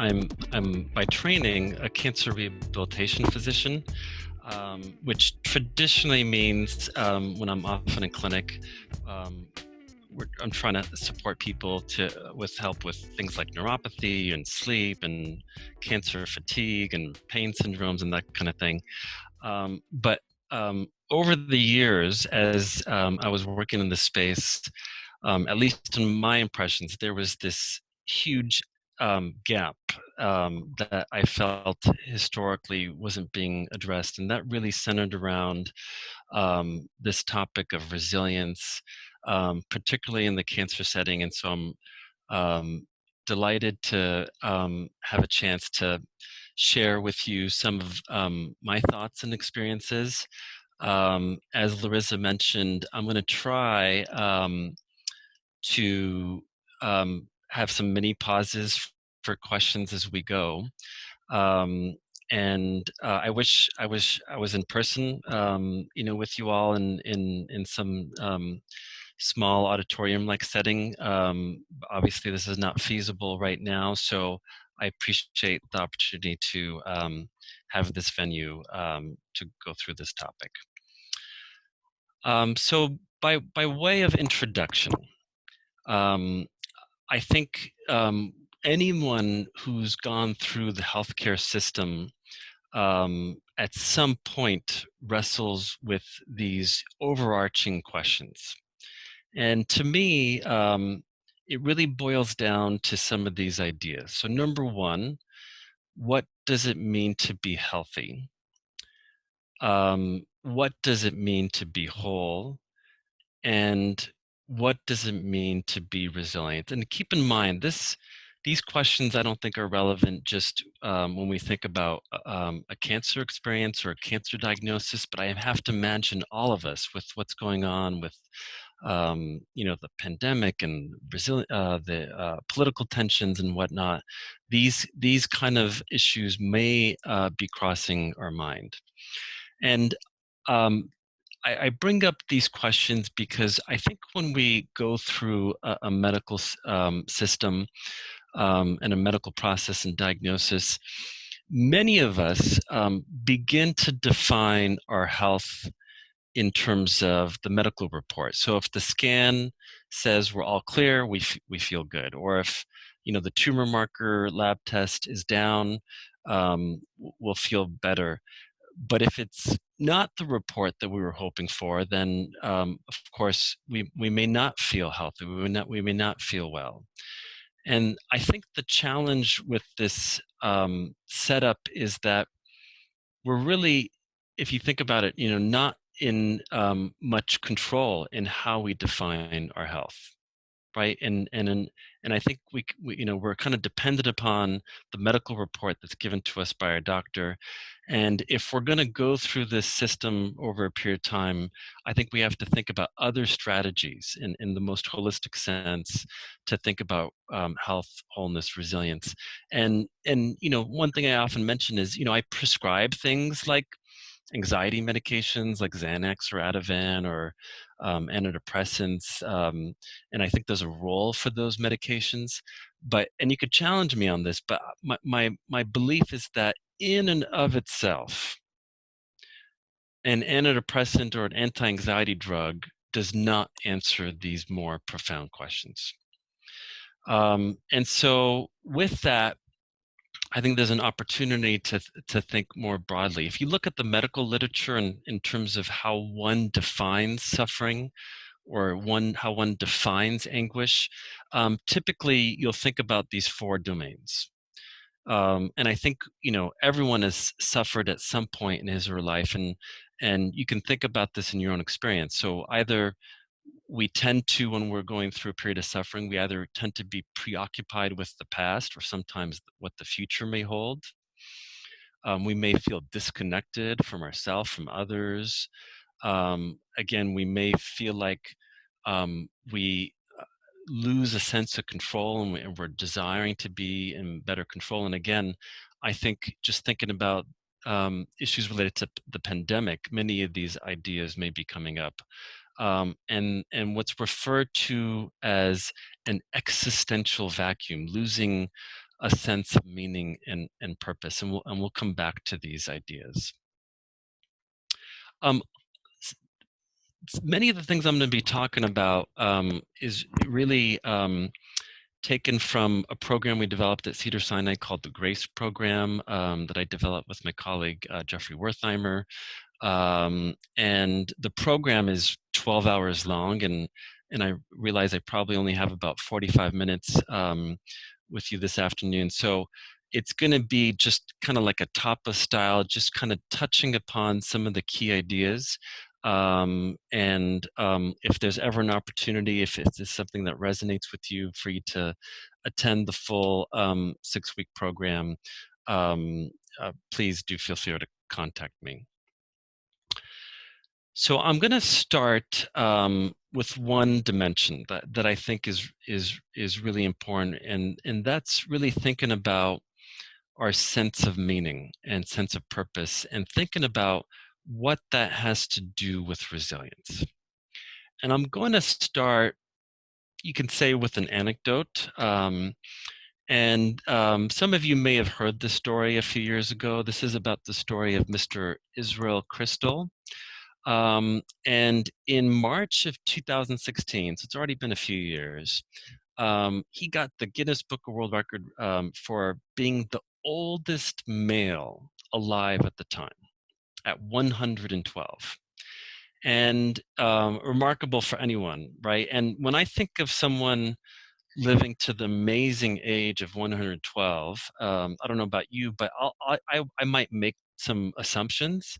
I'm by training a cancer rehabilitation physician, which traditionally means when I'm often in clinic, um, I'm trying to support people with help with things like neuropathy and sleep and cancer fatigue and pain syndromes and that kind of thing. But over the years, as I was working in this space, at least in my impressions, there was this huge gap that I felt historically wasn't being addressed, and that really centered around this topic of resilience, particularly in the cancer setting. And so I'm delighted to have a chance to share with you some of my thoughts and experiences. As Larissa mentioned, I'm going to try to have some mini pauses for questions as we go. Um, and I wish I was in person, with you all in some small auditorium-like setting. Obviously, this is not feasible right now, so I appreciate the opportunity to have this venue to go through this topic. So, by way of introduction, um, I think anyone who's gone through the healthcare system at some point wrestles with these overarching questions. And to me, it really boils down to some of these ideas. So, number one, what does it mean to be healthy? What does it mean to be whole? And what does it mean to be resilient? And keep in mind, these questions I don't think are relevant just when we think about a cancer experience or a cancer diagnosis, but I have to imagine all of us with what's going on with the pandemic and the political tensions and whatnot. These kind of issues may be crossing our mind, and um, I bring up these questions because I think when we go through a medical system and a medical process and diagnosis, many of us begin to define our health in terms of the medical report. So if the scan says we're all clear, we feel good. Or if the tumor marker lab test is down, we'll feel better. But if it's not the report that we were hoping for, then of course we may not feel healthy. We may not feel well. And I think the challenge with this setup is that we're really, if you think about it, not in much control in how we define our health, right? And I think we're kind of dependent upon the medical report that's given to us by our doctor. And if we're going to go through this system over a period of time, I think we have to think about other strategies in the most holistic sense to think about health, wholeness, resilience. And one thing I often mention is I prescribe things like anxiety medications like Xanax or Ativan or antidepressants, and I think there's a role for those medications. And you could challenge me on this, but my belief is that in and of itself, an antidepressant or an anti-anxiety drug does not answer these more profound questions. And so with that, I think there's an opportunity to think more broadly. If you look at the medical literature in terms of how one defines suffering or how one defines anguish, typically you'll think about these four domains. And I think everyone has suffered at some point in his or her life, and you can think about this in your own experience. So either we tend to, when we're going through a period of suffering, we either tend to be preoccupied with the past or sometimes what the future may hold. We may feel disconnected from ourselves, from others. Again, we may feel like we lose a sense of control, and we're desiring to be in better control. And again, I think just thinking about issues related to the pandemic, many of these ideas may be coming up. And what's referred to as an existential vacuum, losing a sense of meaning and purpose. And we'll come back to these ideas. Um, Many of the things I'm going to be talking about is really taken from a program we developed at Cedars-Sinai called the GRACE program that I developed with my colleague Jeffrey Wertheimer. And the program is 12 hours long, and I realize I probably only have about 45 minutes with you this afternoon. So it's going to be just kind of like a tapa style, just kind of touching upon some of the key ideas. If there's ever an opportunity, if it's something that resonates with you, for you to attend the full 6-week program, please do feel free to contact me. So I'm going to start with one dimension that I think is really important, and that's really thinking about our sense of meaning and sense of purpose, and thinking about what that has to do with resilience. And I'm going to start, you can say, with an anecdote. Some of you may have heard this story a few years ago. This is about the story of Mr. Israel Crystal. And in March of 2016, so it's already been a few years, he got the Guinness Book of World Record for being the oldest male alive at the time, at 112. And remarkable for anyone, right? And when I think of someone living to the amazing age of 112, I don't know about you, but I might make some assumptions,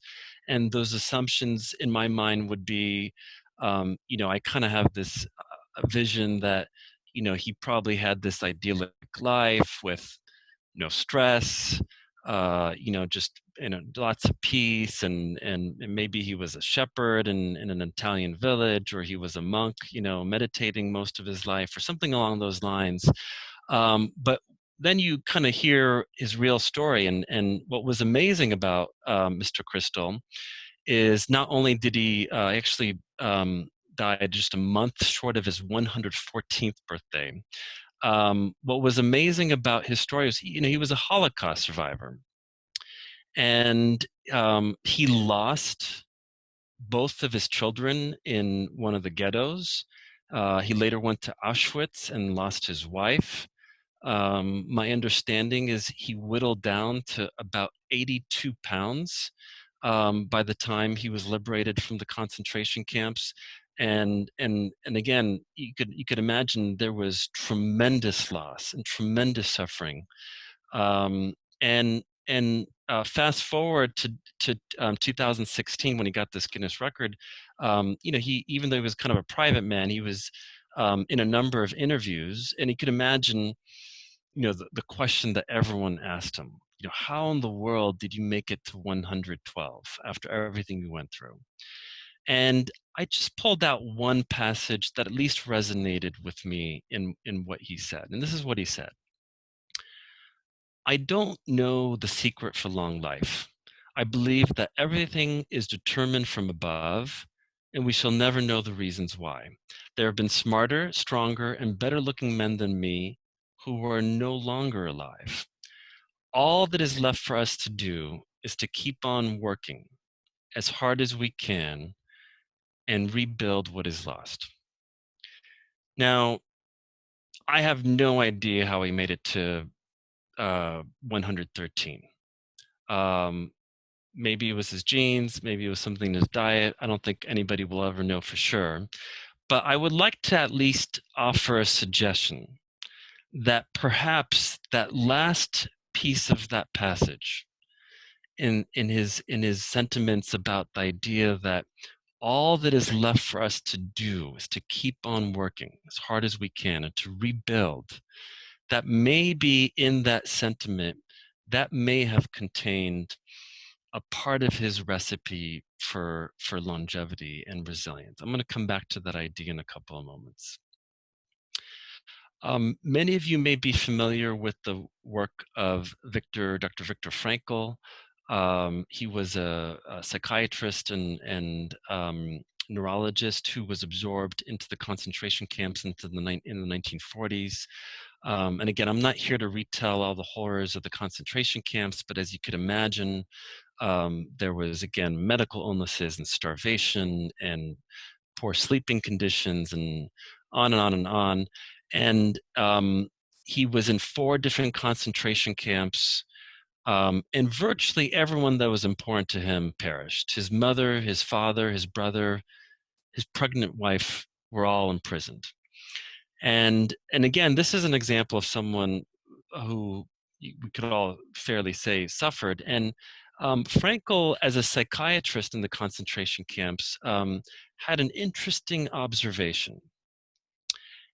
and those assumptions in my mind would be, I kind of have this vision that, he probably had this idyllic life with no stress, just lots of peace, and maybe he was a shepherd in an Italian village, or he was a monk, meditating most of his life, or something along those lines. But then you kind of hear his real story, and what was amazing about Mr. Crystal is not only did he actually die just a month short of his 114th birthday. What was amazing about his story is, he was a Holocaust survivor, and he lost both of his children in one of the ghettos. He later went to Auschwitz and lost his wife. My understanding is he whittled down to about 82 pounds by the time he was liberated from the concentration camps. And again, you could imagine there was tremendous loss and tremendous suffering. Um, and fast forward to 2016, when he got this Guinness record. He, even though he was kind of a private man, he was in a number of interviews, and you could imagine, the question that everyone asked him, how in the world did you make it to 112 after everything you went through? And I just pulled out one passage that at least resonated with me in what he said. And this is what he said: I don't know the secret for long life. I believe that everything is determined from above, and we shall never know the reasons why. There have been smarter, stronger, and better looking men than me who are no longer alive. All that is left for us to do is to keep on working as hard as we can and rebuild what is lost. Now, I have no idea how he made it to 113. Maybe it was his genes, maybe it was something in his diet. I don't think anybody will ever know for sure. But I would like to at least offer a suggestion that perhaps that last piece of that passage, in his sentiments about the idea that all that is left for us to do is to keep on working as hard as we can and to rebuild, that maybe in that sentiment, that may have contained a part of his recipe for longevity and resilience. I'm going to come back to that idea in a couple of moments. Many of you may be familiar with the work of Dr. Viktor Frankl. He was a psychiatrist and neurologist who was absorbed into the concentration camps in the 1940s. And again, I'm not here to retell all the horrors of the concentration camps, but as you could imagine, there was, again, medical illnesses and starvation and poor sleeping conditions and on and on and on. And he was in 4 different concentration camps, and virtually everyone that was important to him perished. His mother, his father, his brother, his pregnant wife were all imprisoned. And again, this is an example of someone who we could all fairly say suffered. And Frankl, as a psychiatrist in the concentration camps, had an interesting observation.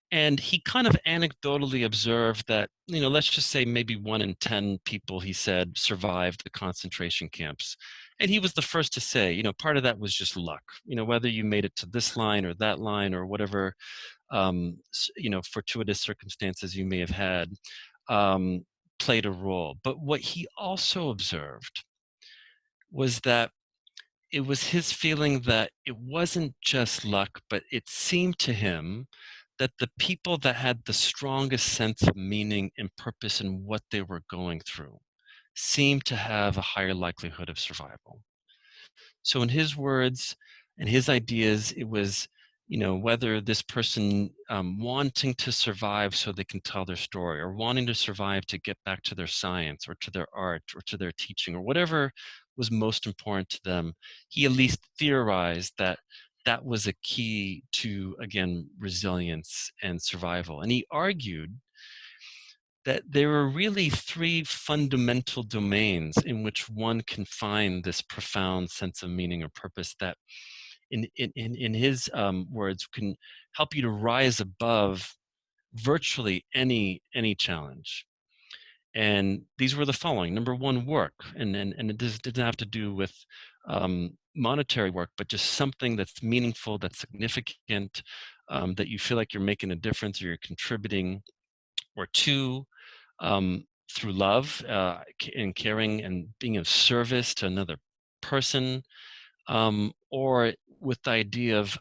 And he kind of anecdotally observed that, let's just say maybe 1 in 10 people, he said, survived the concentration camps. And he was the first to say, part of that was just luck, whether you made it to this line or that line or whatever, fortuitous circumstances you may have had, um, played a role. But what he also observed was that it was his feeling that it wasn't just luck, but it seemed to him that the people that had the strongest sense of meaning and purpose in what they were going through seemed to have a higher likelihood of survival. So in his words and his ideas, it was, whether this person wanting to survive so they can tell their story, or wanting to survive to get back to their science or to their art or to their teaching or whatever was most important to them. He at least theorized that that was a key to, again, resilience and survival. And he argued that there are really 3 fundamental domains in which one can find this profound sense of meaning or purpose that, in his words, can help you to rise above virtually any challenge. And these were the following. Number 1, work. And it didn't have to do with monetary work, but just something that's meaningful, that's significant, that you feel like you're making a difference or you're contributing. Or 2, through love and caring and being of service to another person, or with the idea of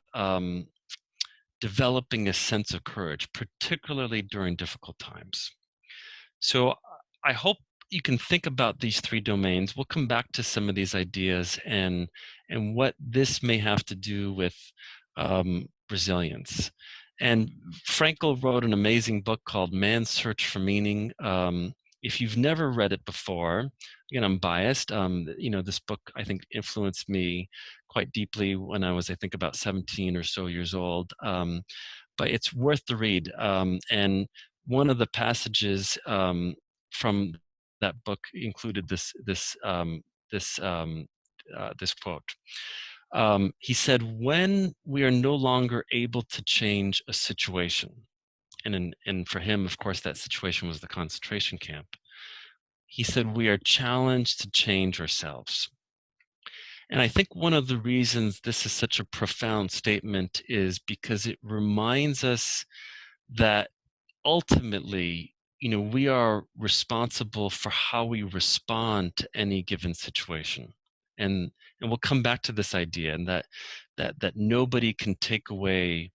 developing a sense of courage, particularly during difficult times. So I hope you can think about these 3 domains. We'll come back to some of these ideas and what this may have to do with resilience. And Frankl wrote an amazing book called Man's Search for Meaning. If you've never read it before, again, I'm biased. This book, I think, influenced me quite deeply when I was, I think, about 17 or so years old. But it's worth the read. And one of the passages from that book included this quote. He said, "When we are no longer able to change a situation," and for him, of course, that situation was the concentration camp. He said, "We are challenged to change ourselves." And I think one of the reasons this is such a profound statement is because it reminds us that ultimately, we are responsible for how we respond to any given situation. And we'll come back to this idea, and that nobody can take away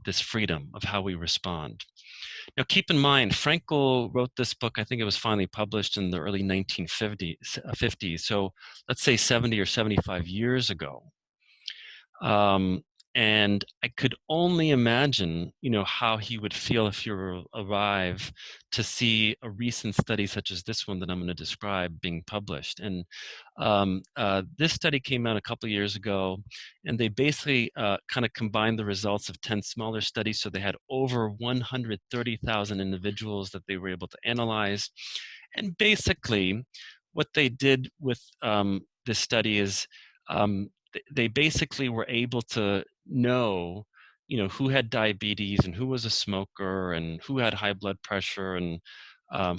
this freedom of how we respond. Now, keep in mind, Frankl wrote this book. I think it was finally published in the early 1950s. So let's say 70 or 75 years ago. And I could only imagine, how he would feel if you arrive to see a recent study such as this one that I'm going to describe being published. And this study came out a couple of years ago, and they basically kind of combined the results of 10 smaller studies. So they had over 130,000 individuals that they were able to analyze. And basically, what they did with this study is they basically were able to know, who had diabetes and who was a smoker and who had high blood pressure and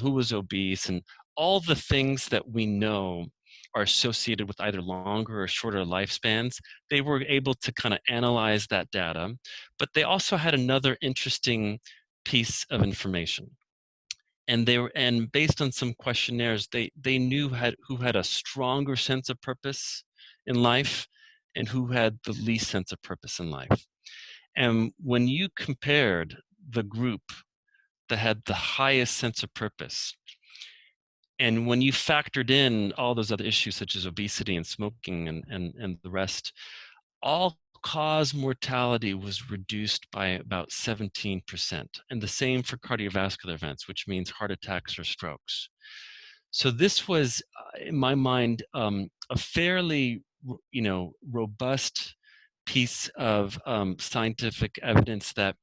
who was obese, and all the things that we know are associated with either longer or shorter lifespans. They were able to kind of analyze that data, but they also had another interesting piece of information. And based on some questionnaires, they knew who had a stronger sense of purpose in life and who had the least sense of purpose in life. And when you compared the group that had the highest sense of purpose. And when you factored in all those other issues such as obesity and smoking and the rest, all cause mortality was reduced by about 17%. And the same for cardiovascular events, which means heart attacks or strokes. So this was, in my mind, a fairly, robust piece of scientific evidence that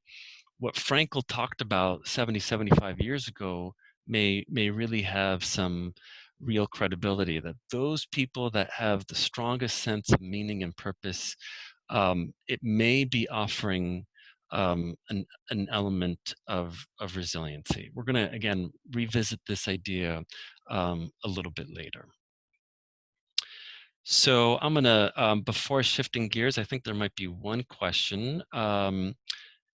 what Frankl talked about 70, 75 years ago may really have some real credibility, that those people that have the strongest sense of meaning and purpose, it may be offering an element of resiliency. We're going to, again, revisit this idea a little bit later. So I'm going to, before shifting gears, I think there might be one question.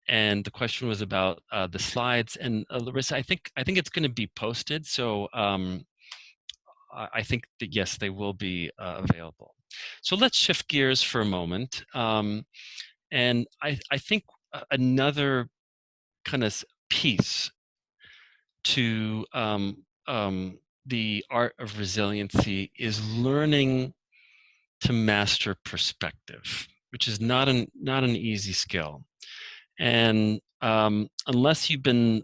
And the question was about the slides. And Larissa, I think it's going to be posted. So I think that, yes, they will be available. So let's shift gears for a moment. And I think another kind of piece to the art of resiliency is learning to master perspective, which is not an easy skill. And unless you've been,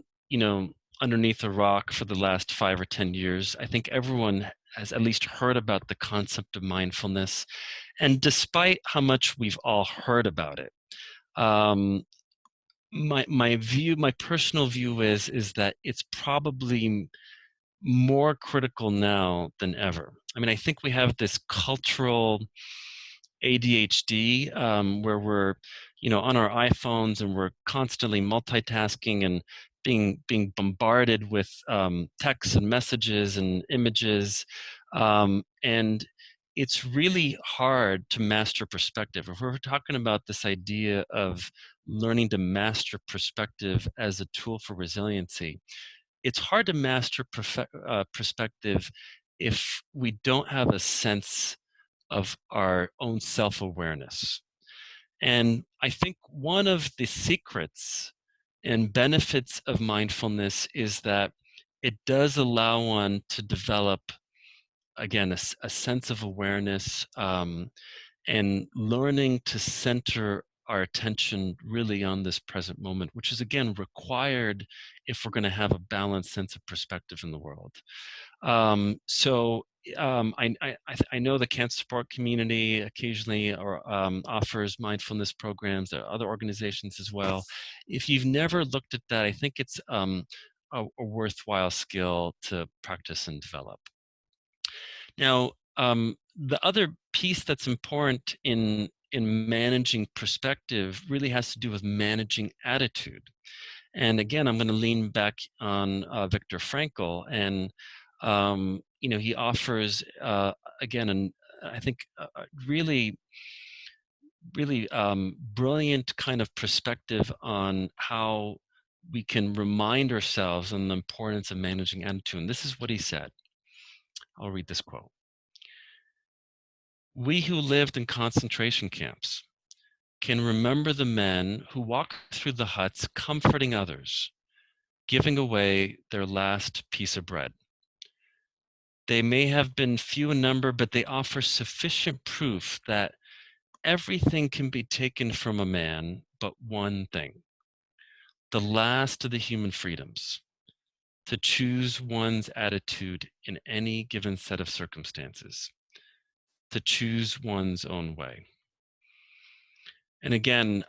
underneath a rock for the last 5 or 10 years, I think everyone has at least heard about the concept of mindfulness. And despite how much we've all heard about it, my personal view is that it's probably more critical now than ever. I mean, I think we have this cultural ADHD where we're, on our iPhones and we're constantly multitasking and being bombarded with texts and messages and images, and it's really hard to master perspective. If we're talking about this idea of learning to master perspective as a tool for resiliency, it's hard to master perspective if we don't have a sense of our own self-awareness. And I think one of the secrets and benefits of mindfulness is that it does allow one to develop, again, a sense of awareness, and learning to center our attention really on this present moment, which is, again, required if we're going to have a balanced sense of perspective in the world. So I know the cancer support community occasionally offers mindfulness programs. There are other organizations as well. If you've never looked at that, I think it's a worthwhile skill to practice and develop. Now, the other piece that's important in managing perspective really has to do with managing attitude. And again, I'm going to lean back on Viktor Frankl, and he offers again, I think really brilliant kind of perspective on how we can remind ourselves on the importance of managing attitude. And this is what he said. I'll read this quote. "We who lived in concentration camps can remember the men who walked through the huts comforting others, giving away their last piece of bread. They may have been few in number, but they offer sufficient proof that everything can be taken from a man but one thing, the last of the human freedoms, to choose one's attitude in any given set of circumstances, to choose one's own way." And again,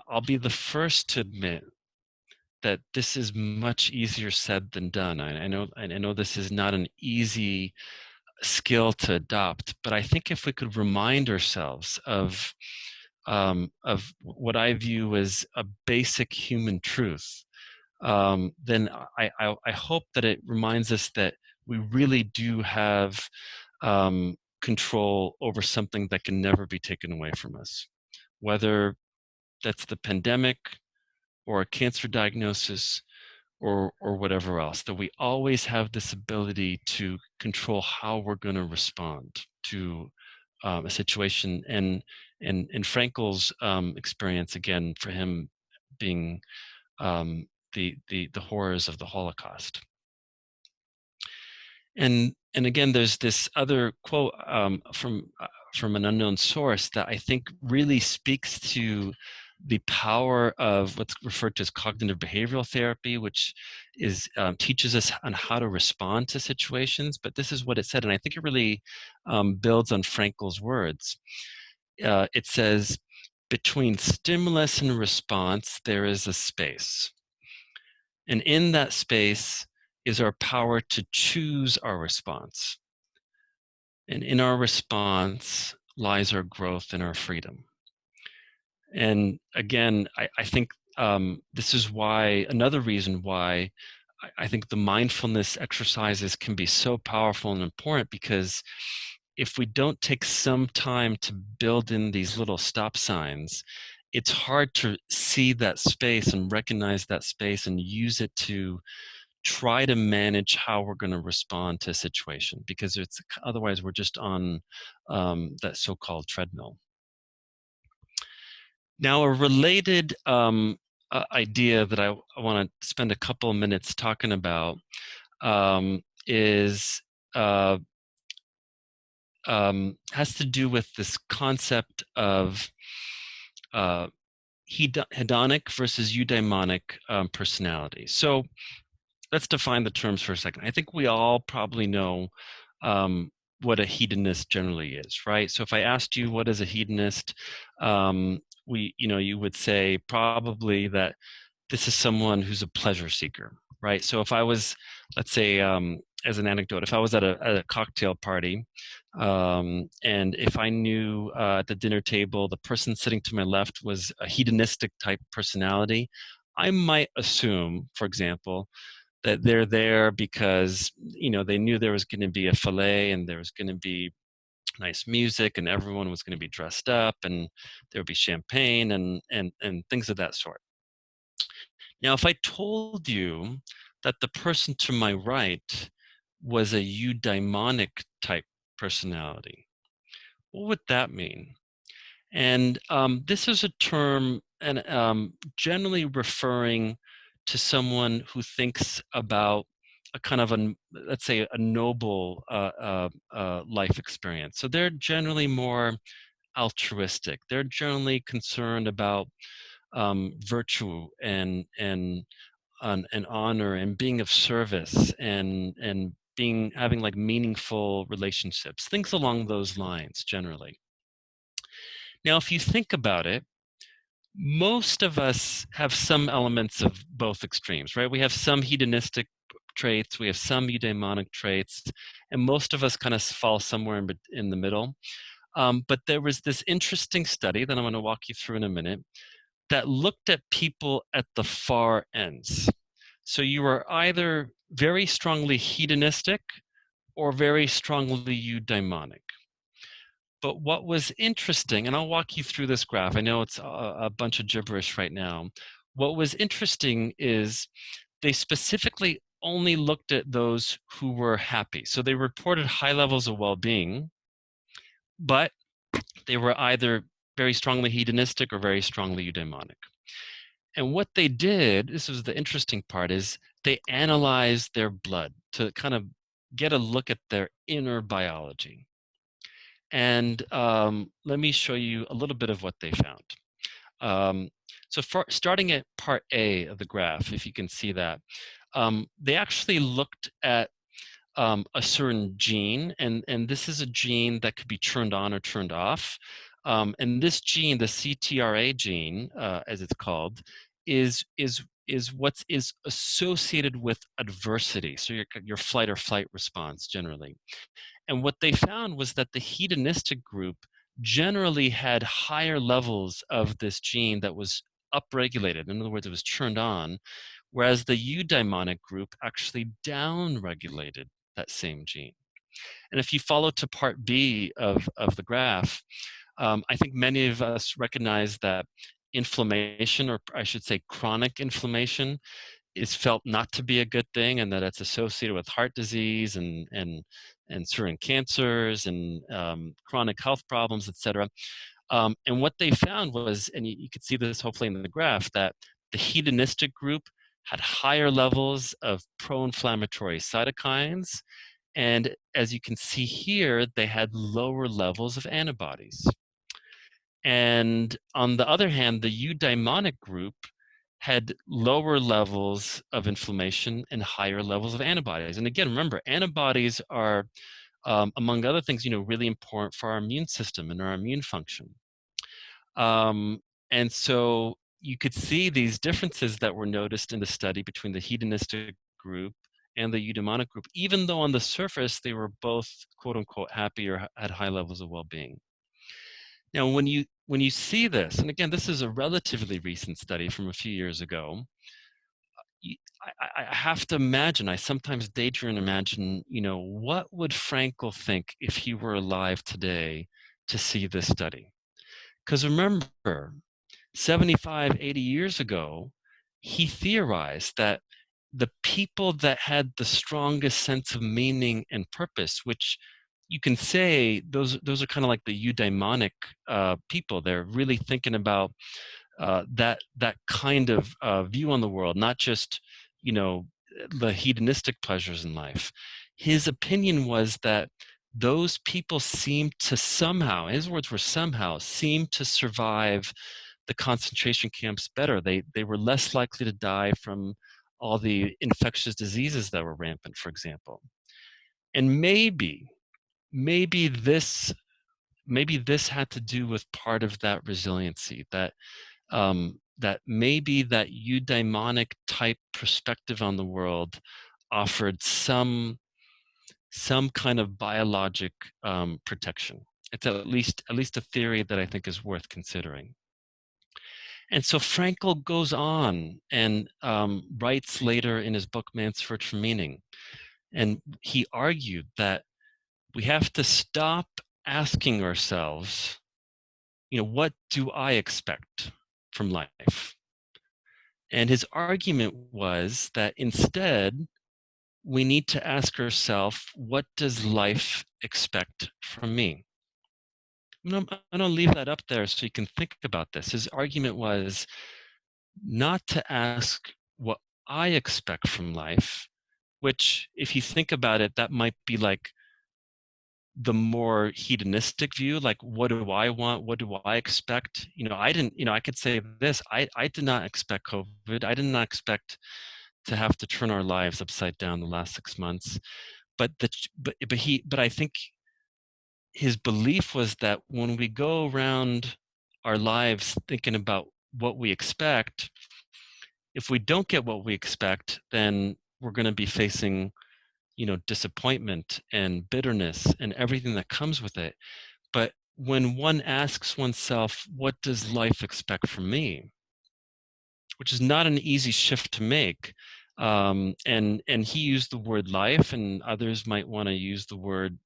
I'll be the first to admit that this is much easier said than done. I know this is not an easy skill to adopt, but I think if we could remind ourselves of what I view as a basic human truth, then I hope that it reminds us that we really do have control over something that can never be taken away from us, whether that's the pandemic or a cancer diagnosis or whatever else, that we always have this ability to control how we're going to respond to a situation. And in Frankl's experience, again, for him being the horrors of the Holocaust. And again, there's this other quote from an unknown source that I think really speaks to the power of what's referred to as cognitive behavioral therapy, which is teaches us on how to respond to situations. But this is what it said, and I think it really builds on Frankl's words. It says, between stimulus and response, there is a space. And in that space is our power to choose our response. And in our response lies our growth and our freedom. And again, I think this is why, another reason why I think the mindfulness exercises can be so powerful and important, because if we don't take some time to build in these little stop signs, it's hard to see that space and recognize that space and use it to try to manage how we're going to respond to a situation, because it's otherwise we're just on that so-called treadmill. Now, a related idea that I want to spend a couple of minutes talking about is has to do with this concept of hedonic versus eudaimonic personality. So let's define the terms for a second. I think we all probably know what a hedonist generally is, right? So if I asked you what is a hedonist, you would say probably that this is someone who's a pleasure seeker, right? So if I was, let's say, as an anecdote, if I was at a cocktail party, and if I knew at the dinner table the person sitting to my left was a hedonistic type personality, I might assume, for example, that they're there because they knew there was going to be a fillet and there was going to be nice music and everyone was going to be dressed up and there would be champagne and things of that sort. Now, if I told you that the person to my right was a eudaimonic type personality, what would that mean? And this is a term and generally referring to someone who thinks about a kind of let's say, a noble life experience. So they're generally more altruistic. They're generally concerned about virtue and honor and being of service and having like meaningful relationships, things along those lines generally. Now, if you think about it, most of us have some elements of both extremes, right? We have some hedonistic traits, we have some eudaimonic traits, and most of us kind of fall somewhere in the middle. But there was this interesting study that I'm going to walk you through in a minute that looked at people at the far ends. So you were either very strongly hedonistic or very strongly eudaimonic. But what was interesting, and I'll walk you through this graph. I know it's a bunch of gibberish right now. What was interesting is they specifically only looked at those who were happy. So they reported high levels of well-being, but they were either very strongly hedonistic or very strongly eudaimonic. And what they did, this was the interesting part, is they analyzed their blood to kind of get a look at their inner biology. And let me show you a little bit of what they found. So starting at part A of the graph, if you can see that, they actually looked at a certain gene, and this is a gene that could be turned on or turned off. And this gene, the CTRA gene, as it's called, is what is associated with adversity. So your flight or flight response generally. And what they found was that the hedonistic group generally had higher levels of this gene that was upregulated. In other words, it was turned on, whereas the eudaimonic group actually downregulated that same gene. And if you follow to part B of the graph, I think many of us recognize that inflammation, or I should say chronic inflammation, is felt not to be a good thing, and that it's associated with heart disease and certain cancers and chronic health problems, etc. And what they found was, and you could see this hopefully in the graph, that the hedonistic group had higher levels of pro-inflammatory cytokines, and as you can see here, they had lower levels of antibodies. And on the other hand, the eudaimonic group had lower levels of inflammation and higher levels of antibodies. And again, remember, antibodies are, among other things, really important for our immune system and our immune function. And so you could see these differences that were noticed in the study between the hedonistic group and the eudaimonic group, even though on the surface they were both quote unquote happy or had high levels of well-being. Now, when you see this, and again, this is a relatively recent study from a few years ago, I have to imagine, I sometimes daydream and imagine, what would Frankl think if he were alive today to see this study? Because remember, 75, 80 years ago, he theorized that the people that had the strongest sense of meaning and purpose, which you can say those are kind of like the eudaimonic people. They're really thinking about that kind of view on the world, not just the hedonistic pleasures in life. His opinion was that those people seemed to somehow, his words were somehow, seemed to survive the concentration camps better. They were less likely to die from all the infectious diseases that were rampant, for example. And maybe this had to do with part of that resiliency, that maybe that eudaimonic type perspective on the world offered some kind of biologic protection. It's at least a theory that I think is worth considering. And so Frankl goes on and writes later in his book Man's Search for Meaning, and he argued that we have to stop asking ourselves, what do I expect from life? And his argument was that instead, we need to ask ourselves, what does life expect from me? I'm going to leave that up there so you can think about this. His argument was not to ask what I expect from life, which, if you think about it, that might be like the more hedonistic view, like, what do I want? What do I expect? I could say this, I did not expect COVID. I did not expect to have to turn our lives upside down the last 6 months. But I think his belief was that when we go around our lives thinking about what we expect, if we don't get what we expect, then we're going to be facing, disappointment and bitterness and everything that comes with it. But when one asks oneself, what does life expect from me? Which is not an easy shift to make. And he used the word life, and others might want to use the word,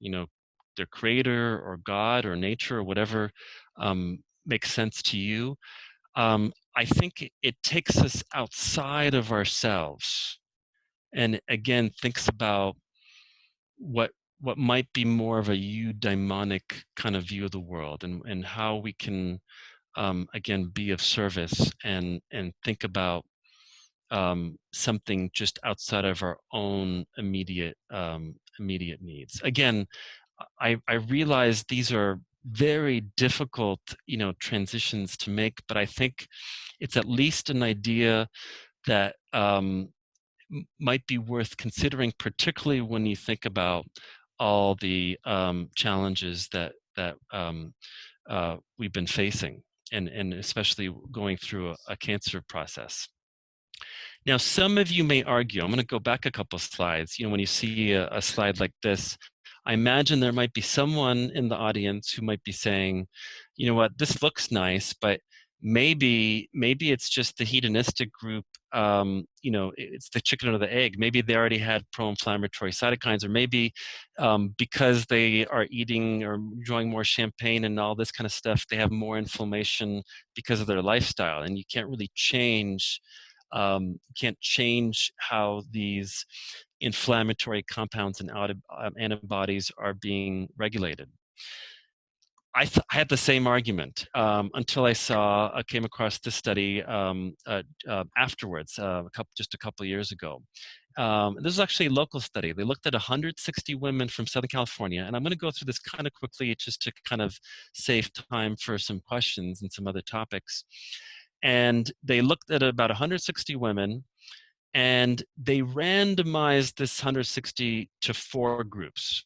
their creator or God or nature or whatever makes sense to you. I think it takes us outside of ourselves, and again thinks about what might be more of a eudaimonic kind of view of the world, and how we can again be of service and think about something just outside of our own immediate needs. Again, I realize these are very difficult, transitions to make, but I think it's at least an idea that might be worth considering, particularly when you think about all the challenges that we've been facing, and especially going through a cancer process. Now, some of you may argue, I'm going to go back a couple of slides. When you see a slide like this, I imagine there might be someone in the audience who might be saying, what, this looks nice, but maybe it's just the hedonistic group, it's the chicken or the egg. Maybe they already had pro-inflammatory cytokines, or maybe because they are eating or enjoying more champagne and all this kind of stuff, they have more inflammation because of their lifestyle, and you can't really change how these inflammatory compounds and antibodies are being regulated. I had the same argument until I came across this study afterwards, just a couple of years ago. This is actually a local study. They looked at 160 women from Southern California, and I'm going to go through this kind of quickly just to kind of save time for some questions and some other topics. And they looked at about 160 women, and they randomized this 160 to 4 groups.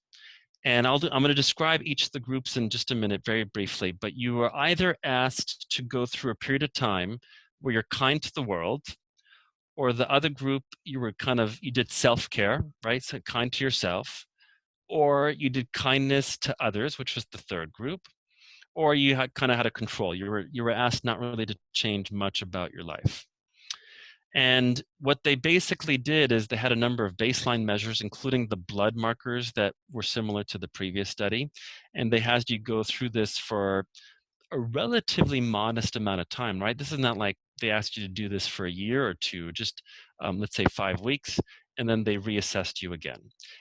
And I'm going to describe each of the groups in just a minute, very briefly. But you are either asked to go through a period of time where you're kind to the world, or the other group, you did self-care, right? So kind to yourself, or you did kindness to others, which was the third group, or you kind of had a control. You were asked not really to change much about your life. And what they basically did is they had a number of baseline measures, including the blood markers that were similar to the previous study. And they had you go through this for a relatively modest amount of time, right? This is not like they asked you to do this for a year or two, just let's say 5 weeks, and then they reassessed you again.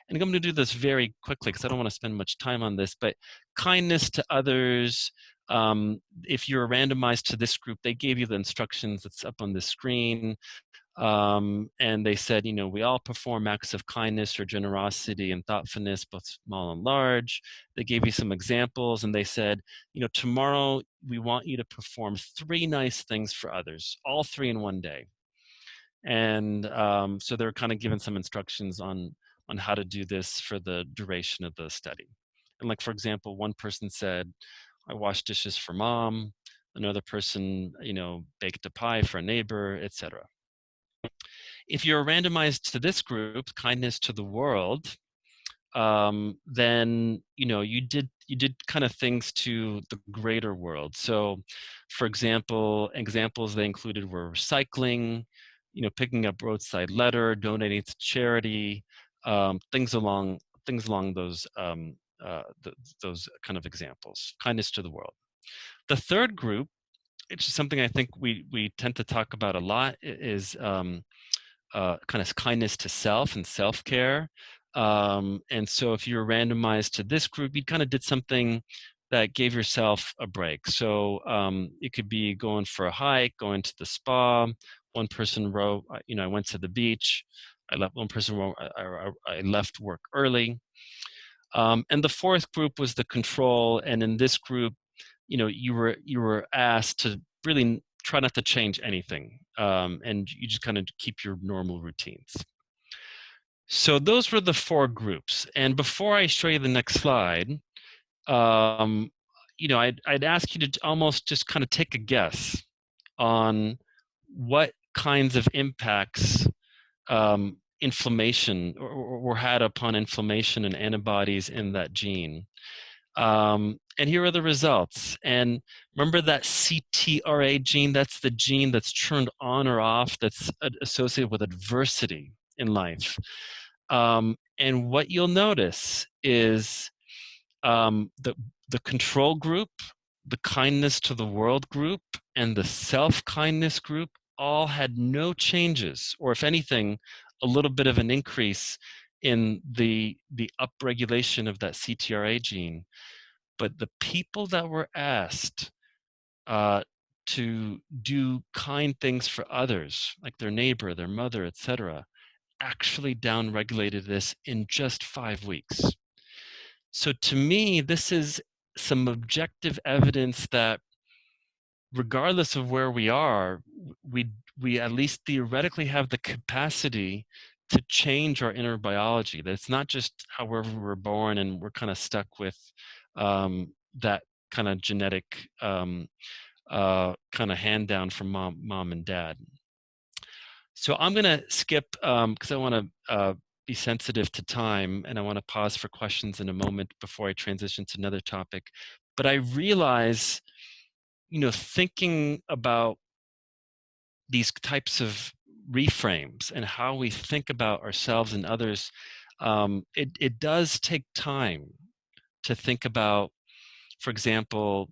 And I'm going to do this very quickly because I don't want to spend much time on this, but kindness to others, if you're randomized to this group, they gave you the instructions that's up on the screen. And they said, we all perform acts of kindness or generosity and thoughtfulness, both small and large. They gave you some examples, and they said, tomorrow we want you to perform 3 nice things for others, all 3 in one day. And so they're kind of given some instructions on how to do this for the duration of the study. And like, for example, one person said, I washed dishes for mom. Another person, baked a pie for a neighbor, etc. If you're randomized to this group, kindness to the world, then you did kind of things to the greater world. So, for example, examples they included were recycling, picking up roadside litter, donating to charity, things along those those kind of examples. Kindness to the world. The third group, which is something I think we tend to talk about a lot, is kind of kindness to self and self-care. And so if you were randomized to this group, you kind of did something that gave yourself a break. So it could be going for a hike, going to the spa. One person wrote, I went to the beach. One person wrote, I left work early. And the fourth group was the control. And in this group, you were asked to really try not to change anything, and you just kind of keep your normal routines. So those were the 4 groups. And before I show you the next slide, I'd ask you to almost just kind of take a guess on what kinds of impacts inflammation or had upon inflammation and antibodies in that gene. And here are the results. And remember that CTRA gene, that's the gene that's turned on or off, that's associated with adversity in life. And what you'll notice is the control group, the kindness to the world group, and the self-kindness group all had no changes, or if anything, a little bit of an increase in the upregulation of that CTRA gene. But the people that were asked to do kind things for others, like their neighbor, their mother, etc., actually downregulated this in just 5 weeks. So to me, this is some objective evidence that regardless of where we are, we at least theoretically have the capacity to change our inner biology. That it's not just however we're born and we're kind of stuck with that kind of genetic kind of hand down from mom and dad. So I'm going to skip because I want to be sensitive to time, and I want to pause for questions in a moment before I transition to another topic. But I realize, thinking about these types of reframes and how we think about ourselves and others, it does take time to think about, for example,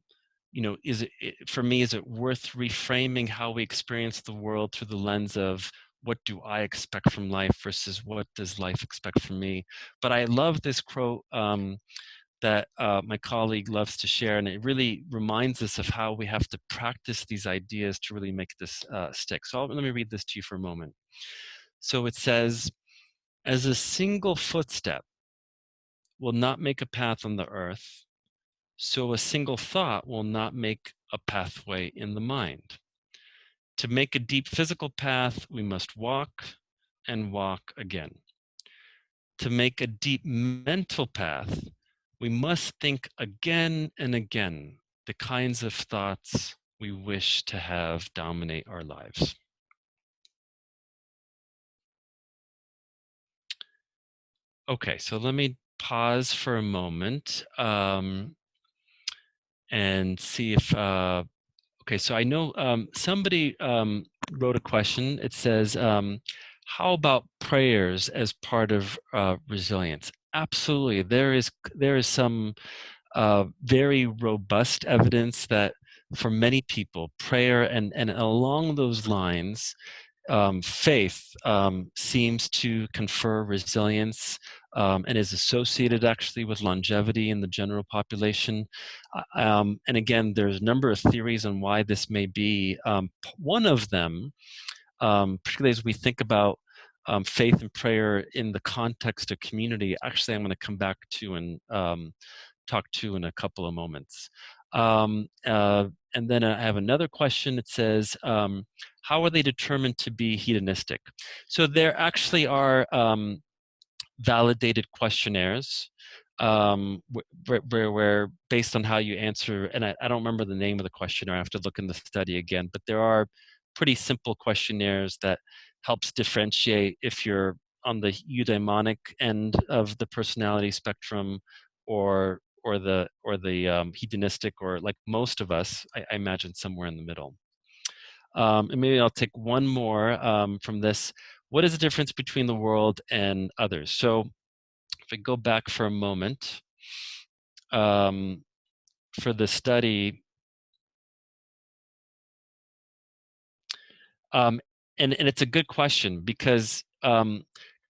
for me, is it worth reframing how we experience the world through the lens of what do I expect from life versus what does life expect from me? But I love this quote that my colleague loves to share, and it really reminds us of how we have to practice these ideas to really make this stick. So let me read this to you for a moment. So it says, as a single footstep will not make a path on the earth, so a single thought will not make a pathway in the mind. To make a deep physical path, we must walk and walk again. To make a deep mental path, we must think again and again the kinds of thoughts we wish to have dominate our lives. Okay, so let me pause for a moment and see if, okay, so I know somebody wrote a question. It says, how about prayers as part of resilience? Absolutely, there is some very robust evidence that for many people, prayer and along those lines, faith seems to confer resilience and is associated actually with longevity in the general population. And again, there's a number of theories on why this may be. One of them, particularly as we think about faith and prayer in the context of community, actually I'm going to come back to and talk to in a couple of moments. And then I have another question. It says, how are they determined to be hedonistic? So there actually are validated questionnaires where based on how you answer, and I don't remember the name of the questionnaire, I have to look in the study again, but there are pretty simple questionnaires that helps differentiate if you're on the eudaimonic end of the personality spectrum or the hedonistic, or like most of us, I imagine somewhere in the middle. And maybe I'll take one more from this. What is the difference between the world and others? So if I go back for a moment, for the study, and it's a good question because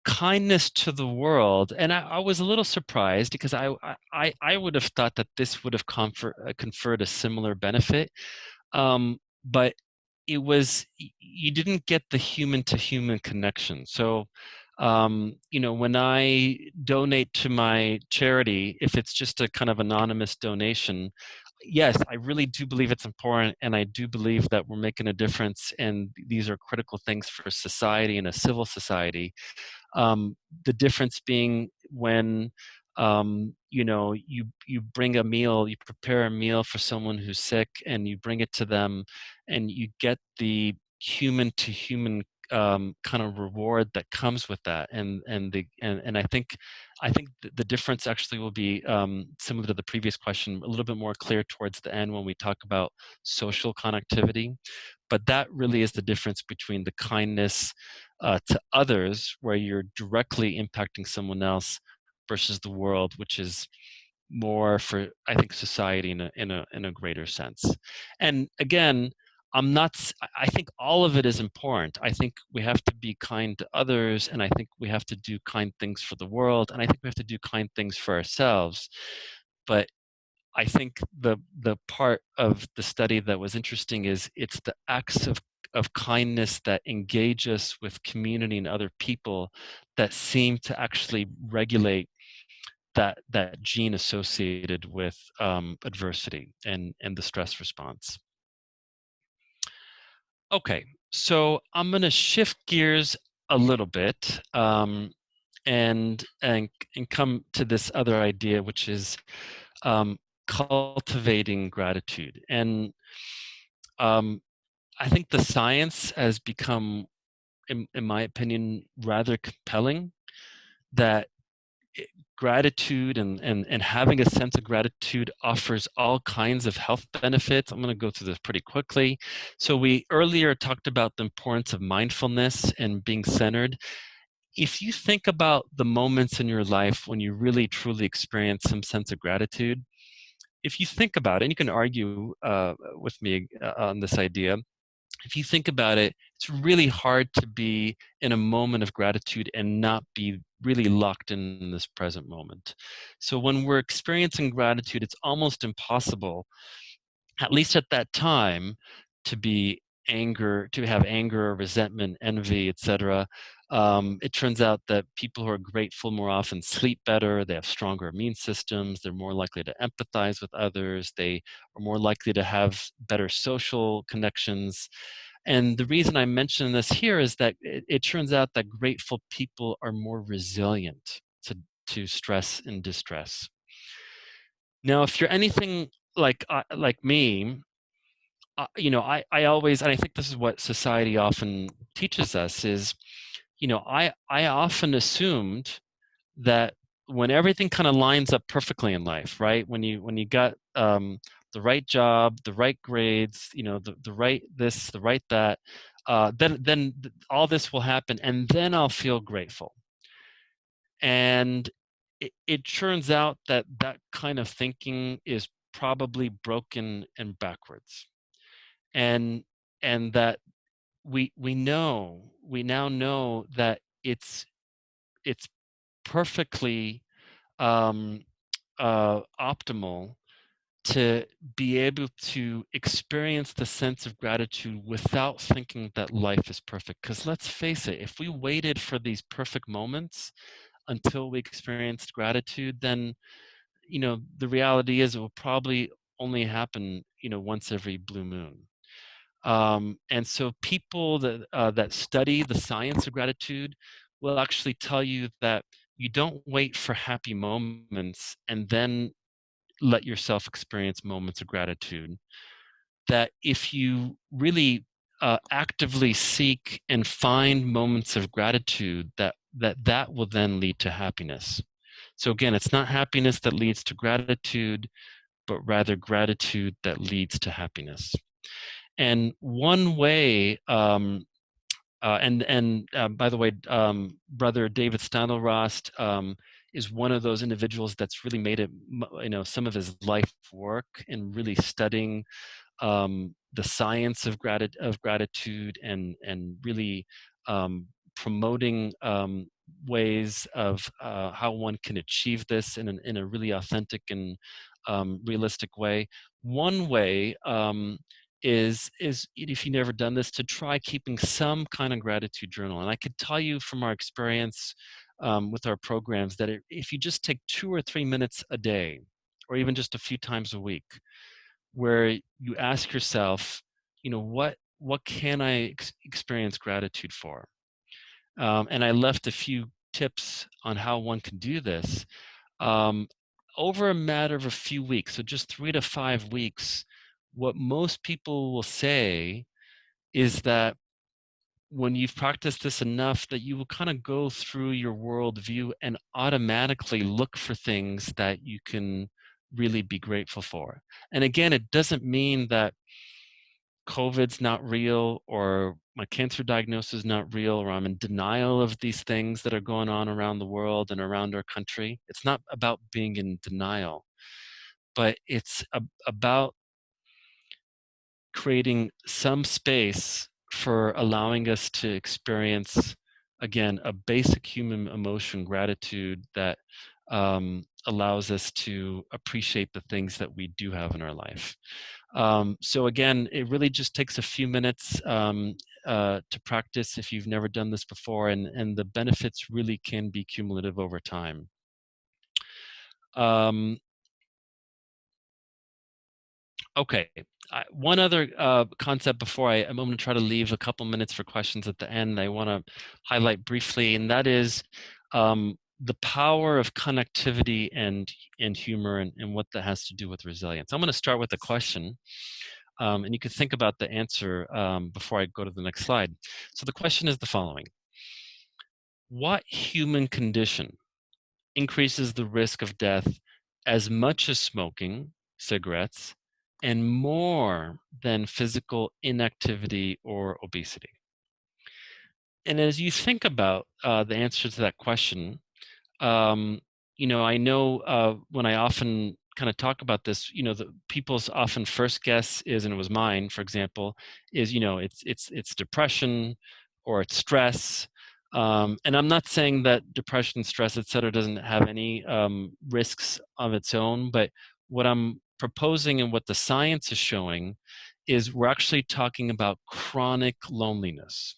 kindness to the world, and I was a little surprised because I would have thought that this would have conferred a similar benefit, but it was, you didn't get the human to human connection. So when I donate to my charity, if it's just a kind of anonymous donation, yes, I really do believe it's important, and I do believe that we're making a difference, and these are critical things for society and a civil society. The difference being when you bring a meal, you prepare a meal for someone who's sick, and you bring it to them, and you get the human to human kind of reward that comes with that, and I think the difference actually will be similar to the previous question, a little bit more clear towards the end when we talk about social connectivity. But that really is the difference between the kindness to others, where you're directly impacting someone else, versus the world, which is more for, I think, society in a greater sense. And again, I think all of it is important. I think we have to be kind to others, and I think we have to do kind things for the world, and I think we have to do kind things for ourselves. But I think the part of the study that was interesting is it's the acts of kindness that engage us with community and other people that seem to actually regulate that gene associated with adversity and the stress response. Okay, so I'm going to shift gears a little bit and come to this other idea, which is cultivating gratitude. And I think the science has become, in my opinion, rather compelling, that gratitude and having a sense of gratitude offers all kinds of health benefits. I'm going to go through this pretty quickly. So we earlier talked about the importance of mindfulness and being centered. If you think about the moments in your life when you really truly experience some sense of gratitude, if you think about it, and you can argue with me on this idea, if you think about it, it's really hard to be in a moment of gratitude and not be really locked in this present moment. So when we're experiencing gratitude, it's almost impossible, at least at that time, to be to have anger, resentment, envy, etc. It turns out that people who are grateful more often sleep better, they have stronger immune systems, they're more likely to empathize with others, they are more likely to have better social connections. And the reason I mention this here is that it turns out that grateful people are more resilient to stress and distress. Now, if you're anything like me, I always, and I think this is what society often teaches us is, I often assumed that when everything kind of lines up perfectly in life, right? When you got the right job, the right grades, the right this, the right that, then all this will happen, and then I'll feel grateful. And it turns out that that kind of thinking is probably broken and backwards, and that we now know that it's perfectly um, optimal to be able to experience the sense of gratitude without thinking that life is perfect. Because let's face it, if we waited for these perfect moments until we experienced gratitude, then the reality is it will probably only happen once every blue moon. And so people that study the science of gratitude will actually tell you that you don't wait for happy moments and then let yourself experience moments of gratitude. That if you really actively seek and find moments of gratitude, that will then lead to happiness. So again, it's not happiness that leads to gratitude, but rather gratitude that leads to happiness. And one way, by the way, brother David Steindl-Rast is one of those individuals that's really made it, some of his life work in really studying the science of gratitude, and really promoting ways of how one can achieve this in a really authentic and realistic way. One way is if you've never done this, to try keeping some kind of gratitude journal. And I could tell you from our experience with our programs that if you just take 2 or 3 minutes a day, or even just a few times a week, where you ask yourself, what can I experience gratitude for? And I left a few tips on how one can do this. Um, Over a matter of a few weeks, so just 3 to 5 weeks, what most people will say is that when you've practiced this enough, that you will kind of go through your worldview and automatically look for things that you can really be grateful for. And again, it doesn't mean that COVID's not real, or my cancer diagnosis is not real, or I'm in denial of these things that are going on around the world and around our country. It's not about being in denial, but it's about creating some space for allowing us to experience, again, a basic human emotion, gratitude, that allows us to appreciate the things that we do have in our life. So again, it really just takes a few minutes to practice if you've never done this before, and the benefits really can be cumulative over time. Okay, one other concept before I'm going to try to leave a couple minutes for questions at the end, I want to highlight briefly, and that is the power of connectivity and humor, and what that has to do with resilience. I'm going to start with a question. And you can think about the answer before I go to the next slide. So the question is the following: what human condition increases the risk of death as much as smoking cigarettes, and more than physical inactivity or obesity? And as you think about the answer to that question, I know when I often kind of talk about this, the people's often first guess is, and it was mine, for example, is it's depression or it's stress. And I'm not saying that depression, stress, et cetera, doesn't have any risks of its own, but what I'm proposing and what the science is showing is we're actually talking about chronic loneliness.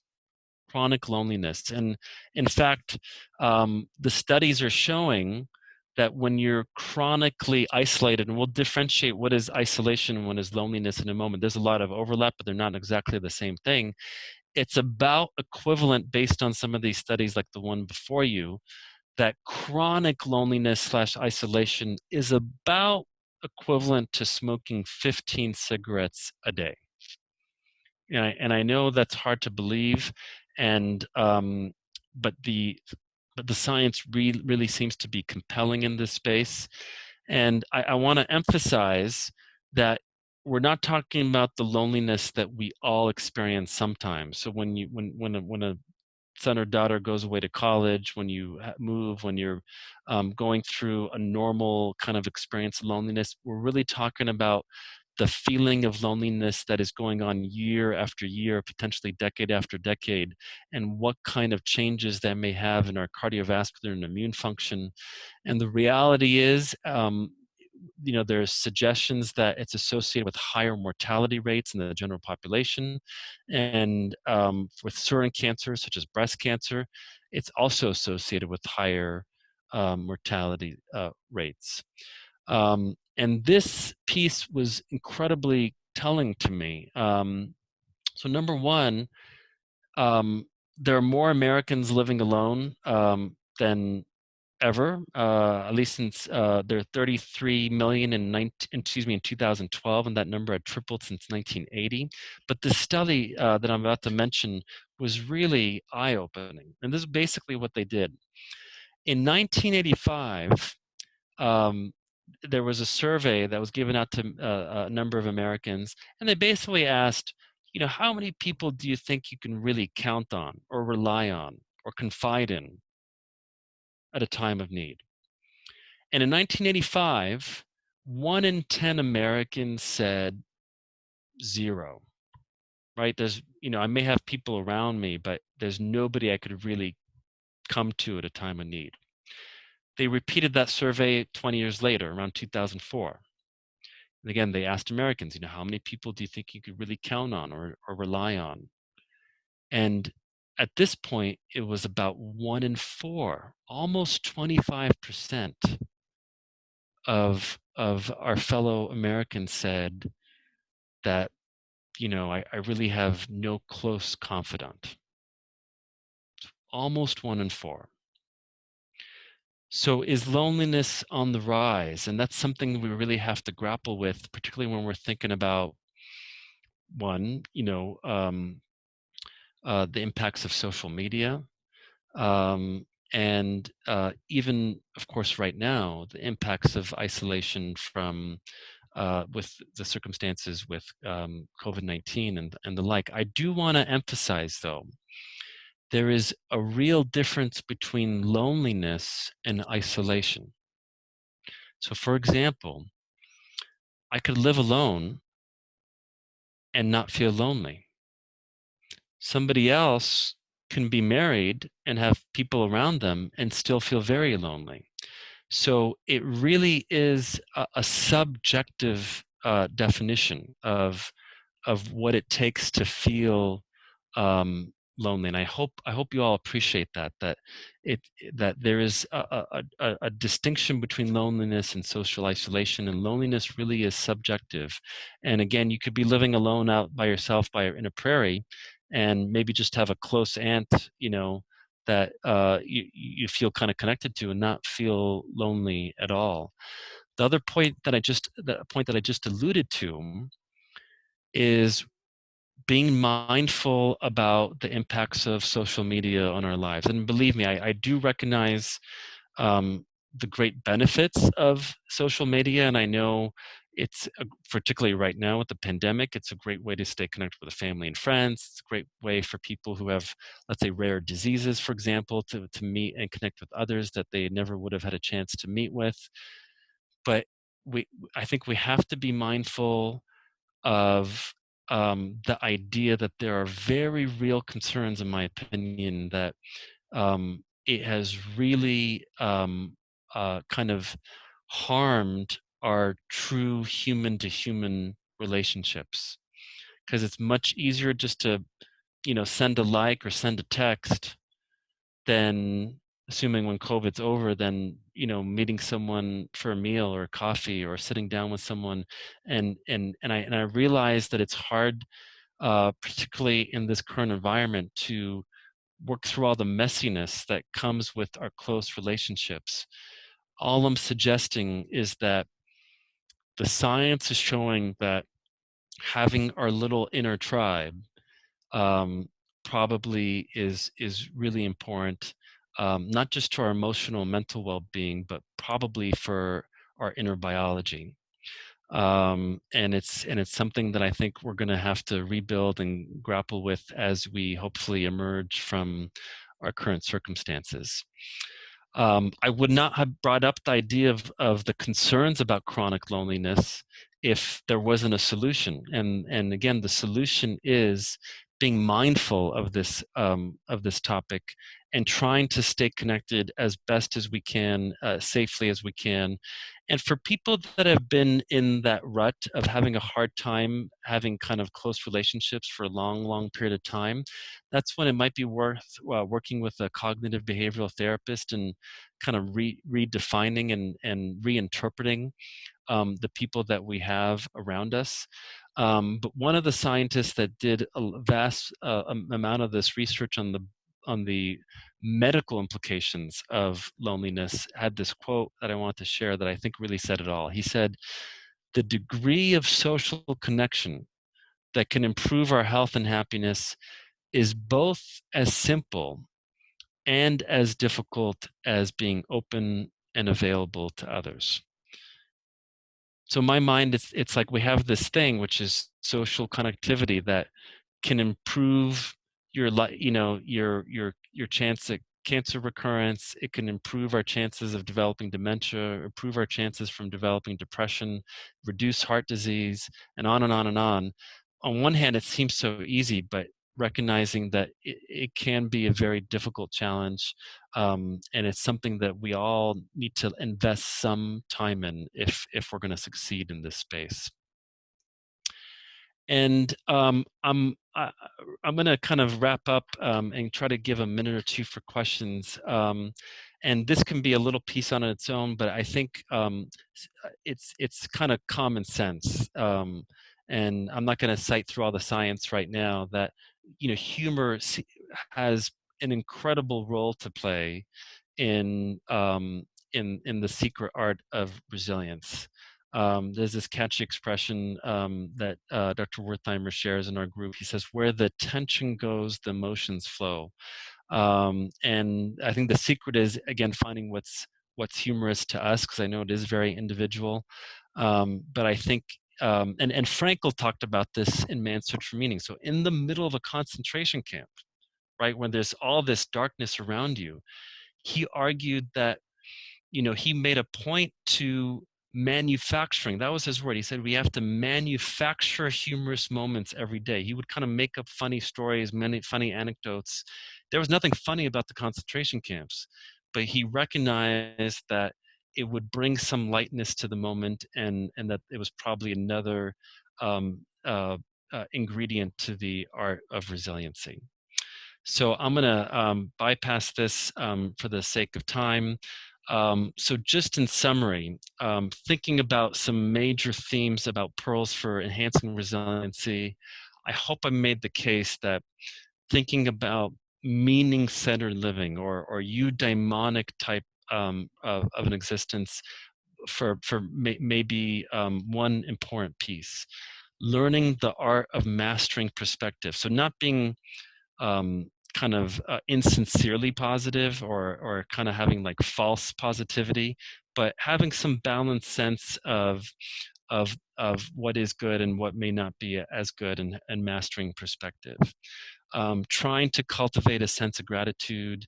Chronic loneliness. And in fact, the studies are showing that when you're chronically isolated, and we'll differentiate what is isolation and what is loneliness in a moment. There's a lot of overlap, but they're not exactly the same thing. It's about equivalent based on some of these studies like the one before you, that chronic loneliness slash isolation is about equivalent to smoking 15 cigarettes a day. And I know that's hard to believe, and but the science really seems to be compelling in this space. And I want to emphasize that we're not talking about the loneliness that we all experience sometimes. So when a son or daughter goes away to college, when you move, when you're going through a normal kind of experience of loneliness, we're really talking about the feeling of loneliness that is going on year after year, potentially decade after decade, and what kind of changes that may have in our cardiovascular and immune function. And the reality is, there's suggestions that it's associated with higher mortality rates in the general population, and with certain cancers such as breast cancer, it's also associated with higher mortality rates. And this piece was incredibly telling to me. So number one, there are more Americans living alone than ever, at least since there are 33 million in 2012, and that number had tripled since 1980. But the study that I'm about to mention was really eye-opening, and this is basically what they did. In 1985, there was a survey that was given out to a number of Americans, and they basically asked, how many people do you think you can really count on or rely on or confide in at a time of need? And in 1985, 1 in 10 Americans said 0, right? I may have people around me, but there's nobody I could really come to at a time of need. They repeated that survey 20 years later, around 2004. And again, they asked Americans, how many people do you think you could really count on or rely on? And at this point, it was about 1 in 4, almost 25% of our fellow Americans said that, I really have no close confidant. Almost 1 in 4. So is loneliness on the rise? And that's something we really have to grapple with, particularly when we're thinking about one, the impacts of social media, and even, of course, right now, the impacts of isolation from with the circumstances with COVID-19 and the like. I do want to emphasize, though, there is a real difference between loneliness and isolation. So, for example, I could live alone and not feel lonely. Somebody else can be married and have people around them and still feel very lonely. So it really is a subjective definition of what it takes to feel lonely. And I hope you all appreciate that that there is a distinction between loneliness and social isolation, and loneliness really is subjective. And again, you could be living alone out by yourself in a prairie, and maybe just have a close aunt, that you feel kind of connected to, and not feel lonely at all. The point that I just alluded to is being mindful about the impacts of social media on our lives. And believe me, I do recognize the great benefits of social media, and I know it's particularly right now with the pandemic, it's a great way to stay connected with the family and friends. It's a great way for people who have, let's say, rare diseases, for example, to meet and connect with others that they never would have had a chance to meet with. But I think we have to be mindful of the idea that there are very real concerns, in my opinion, that it has really kind of harmed our true human to human relationships, because it's much easier just to send a like or send a text than, assuming when COVID's over, than meeting someone for a meal or coffee or sitting down with someone. And I realize that it's hard, particularly in this current environment, to work through all the messiness that comes with our close relationships. All I'm suggesting is that the science is showing that having our little inner tribe um, probably is really important, not just to our emotional, mental well-being, but probably for our inner biology. And it's something that I think we're going to have to rebuild and grapple with as we hopefully emerge from our current circumstances. I would not have brought up the idea of the concerns about chronic loneliness if there wasn't a solution. And again, the solution is being mindful of this topic and trying to stay connected as best as we can, safely as we can. And for people that have been in that rut of having a hard time having kind of close relationships for a long, long period of time, that's when it might be worth working with a cognitive behavioral therapist and kind of redefining and reinterpreting the people that we have around us. But one of the scientists that did a vast amount of this research on the medical implications of loneliness had this quote that I want to share that I think really said it all. He said, "The degree of social connection that can improve our health and happiness is both as simple and as difficult as being open and available to others." So in my mind, it's like we have this thing, which is social connectivity, that can improve your your chance at cancer recurrence. It can improve our chances of developing dementia, improve our chances from developing depression, reduce heart disease, and on and on and on. On one hand, it seems so easy, but recognizing that it can be a very difficult challenge, and it's something that we all need to invest some time in if we're going to succeed in this space. And I'm going to kind of wrap up and try to give a minute or two for questions. And this can be a little piece on its own, but I think it's kind of common sense. And I'm not going to cite through all the science right now that humor has an incredible role to play in in the secret art of resilience. There's this catchy expression that Dr. Wertheimer shares in our group. He says, "Where the tension goes, the emotions flow." And I think the secret is, again, finding what's humorous to us, because I know it is very individual. But I think, and Frankl talked about this in Man's Search for Meaning. So in the middle of a concentration camp, right, when there's all this darkness around you, he argued that he made a point to manufacturing. That was his word. He said we have to manufacture humorous moments every day. He would kind of make up funny stories, many funny anecdotes. There was nothing funny about the concentration camps, but he recognized that it would bring some lightness to the moment, and that it was probably another um, ingredient to the art of resiliency. So I'm going to bypass this for the sake of time. So just in summary, thinking about some major themes about pearls for enhancing resiliency, I hope I made the case that thinking about meaning-centered living or eudaimonic type of an existence for maybe one important piece. Learning the art of mastering perspective. So not being kind of insincerely positive or kind of having like false positivity, but having some balanced sense of what is good and what may not be as good, and mastering perspective. Trying to cultivate a sense of gratitude,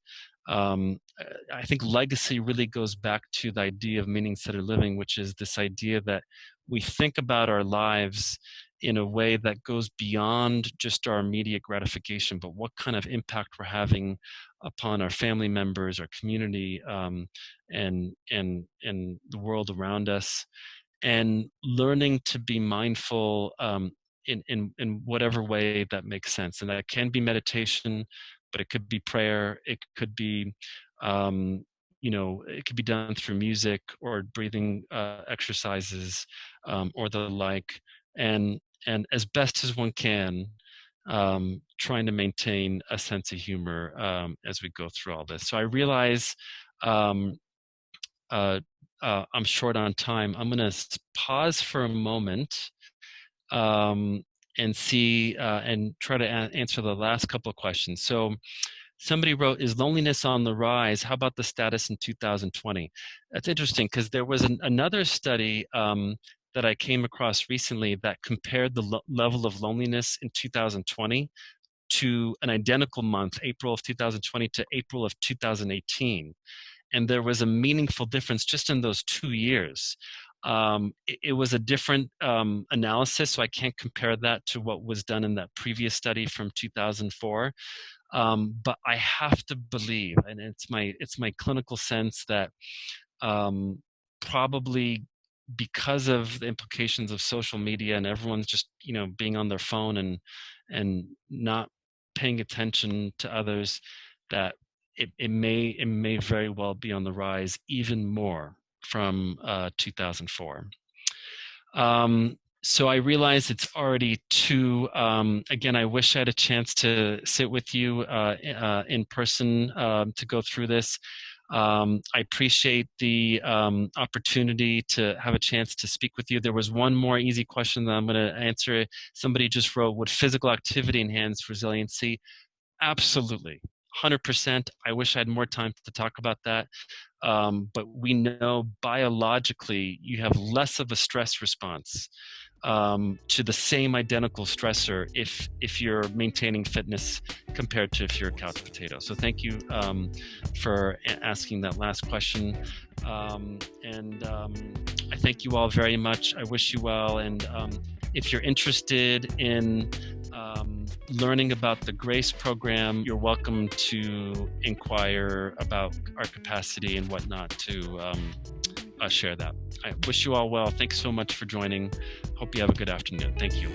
I think legacy really goes back to the idea of meaning-centered living, which is this idea that we think about our lives in a way that goes beyond just our immediate gratification, but what kind of impact we're having upon our family members, our community, and the world around us, and learning to be mindful in whatever way that makes sense. And that can be meditation, but it could be prayer. It could be, it could be done through music or breathing exercises or the like. And as best as one can, trying to maintain a sense of humor as we go through all this. So I realize um, I'm short on time. I'm going to pause for a moment um, and see and try to answer the last couple of questions. So somebody wrote, is loneliness on the rise? How about the status in 2020? That's interesting because there was another study that I came across recently that compared the level of loneliness in 2020 to an identical month, April of 2020 to April of 2018. And there was a meaningful difference just in those 2 years. It was a different analysis, so I can't compare that to what was done in that previous study from 2004. But I have to believe, and it's my clinical sense that probably because of the implications of social media and everyone's just being on their phone and not paying attention to others, that it may very well be on the rise even more from 2004. So I realize it's already 2. Again, I wish I had a chance to sit with you in person to go through this. I appreciate the opportunity to have a chance to speak with you. There was one more easy question that I'm going to answer. Somebody just wrote, would physical activity enhance resiliency? Absolutely. 100%. I wish I had more time to talk about that. But we know biologically you have less of a stress response to the same identical stressor if you're maintaining fitness compared to if you're a couch potato. So thank you for asking that last question. I thank you all very much. I wish you well. And if you're interested in learning about the GRACE program, you're welcome to inquire about our capacity and whatnot to share that. I wish you all well. Thanks so much for joining. Hope you have a good afternoon. Thank you.